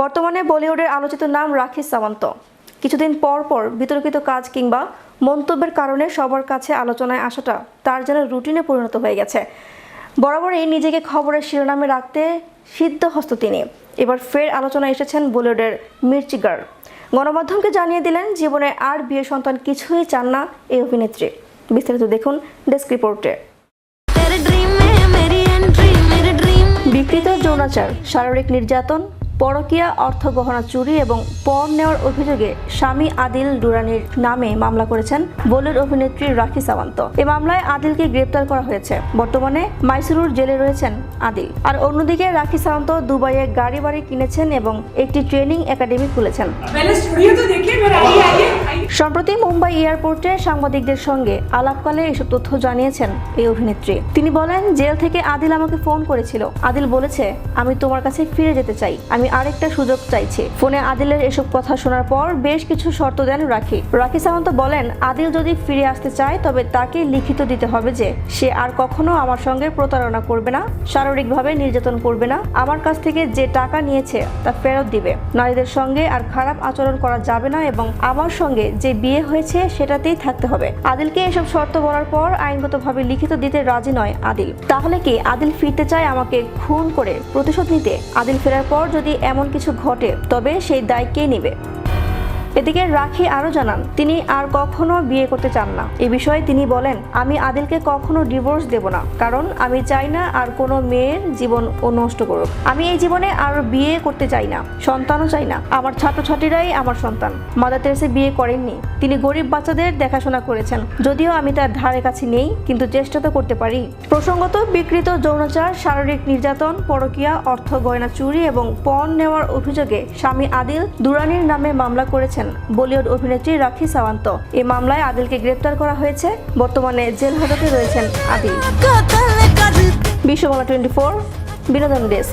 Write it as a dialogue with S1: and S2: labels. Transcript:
S1: বর্তমানে বলিউডের আলোচিত নাম রাখি সাওয়ান্ত। কিছুদিন পর পর বিতর্কিত কাজ কিংবা মন্তব্যের কারণে সবার কাছে আলোচনায় আসাটা তার যেন রুটিনে পরিণত হয়ে গেছে। বরাবরই নিজেকে খবরের শিরোনামে রাখতে সিদ্ধহস্ত তিনি। এবার ফের আলোচনায় এসেছেন বলিউডের মির্চি গার্ল। গণমাধ্যমকে জানিয়ে দিলেন জীবনে আর বিয়ে সন্তান কিছুই চান না এই অভিনেত্রী। বিস্তারিত দেখুন ডেস্ক রিপোর্টে। বিকৃত যৌনাচার, শারীরিক নির্যাতন, পরকীয়া, অর্থ গহনা চুরি এবং পণ নেওয়ার অভিযোগে স্বামী আদিল দুরানির নামে মামলা করেছেন বলিউড অভিনেত্রী রাখি সাওয়ান্ত। এই মামলায় আদিলকে গ্রেপ্তার করা হয়েছে। বর্তমানে মাইসুরুর জেলে রয়েছেন আদিল। আর অন্যদিকে রাখি সাওয়ান্ত দুবাইয়ে গাড়ি বাড়ি কিনেছেন এবং একটি ট্রেনিং একাডেমি খুলেছেন। সম্প্রতি মুম্বাই এয়ারপোর্টে সাংবাদিকদের সঙ্গে আলাপকালে এসব তথ্য জানিয়েছেন এই অভিনেত্রী। তিনি বলেন, জেল থেকে আদিল আমাকে ফোন করেছিল। আদিল বলেছে, আমি তোমার কাছে ফিরে যেতে চাই, আমি আরেকটা সুযোগ চাইছি। ফোনে আদিলের এসব কথা শোনার পর বেশ কিছু শর্ত দেন রাখি। রাখি সাওয়ান্ত বলেন, আদিল যদি ফিরে আসতে চায় তবে তাকে লিখিত দিতে হবে যে সে আর কখনো আমার সঙ্গে প্রতারণা করবে না, শারীরিকভাবে নির্যাতন করবে না, আমার কাছ থেকে যে টাকা নিয়েছে তা ফেরত দিবে, নারীদের সঙ্গে আর খারাপ আচরণ করা যাবে না এবং আমার সঙ্গে যে বিয়ে হয়েছে সেটাতেই থাকতে হবে। আদিলকে এসব শর্ত বলার পর আইনগতভাবে লিখিত দিতে রাজি নয় আদিল। তাহলে কি আদিল ফিরতে চায় আমাকে খুন করে প্রতিশোধ নিতে? আদিল ফেরার পর যদি এমন কিছু ঘটে তবে সেই দায় কে নেবে? এদিকে রাখি আরো জানান, তিনি আর কখনো বিয়ে করতে চান না। এ বিষয়ে তিনি বলেন, আমি আদিলকে কখনো ডিভোর্স দেব না, কারণ আমি চাই না আর কোনো মেয়ের জীবন ও নষ্ট করুক। আমি এই জীবনে আর বিয়ে করতে চাই না, সন্তানও চাই না। আমার ছাত্রছাত্রীরাই আমার সন্তান। মাদার তেরেসা বিয়ে করেননি, তিনি গরিব বাচ্চাদের দেখাশোনা করেছেন। যদিও আমি তার ধারে কাছে নেই, কিন্তু চেষ্টা তো করতে পারি। প্রসঙ্গত, বিকৃত যৌনাচার, শারীরিক নির্যাতন, পরকীয়া, অর্থ গয়না চুরি এবং পণ নেওয়ার অভিযোগে স্বামী আদিল দুরানির নামে মামলা করেছেন বলিউড অভিনেত্রী রাখি সাওয়ান্ত। এই মামলায় আদিলকে গ্রেপ্তার করা হয়েছে। বর্তমানে জেল হাজতে রয়েছেন আদিল। বিশ্ববাংলা 24 বিনোদন ডেস্ক।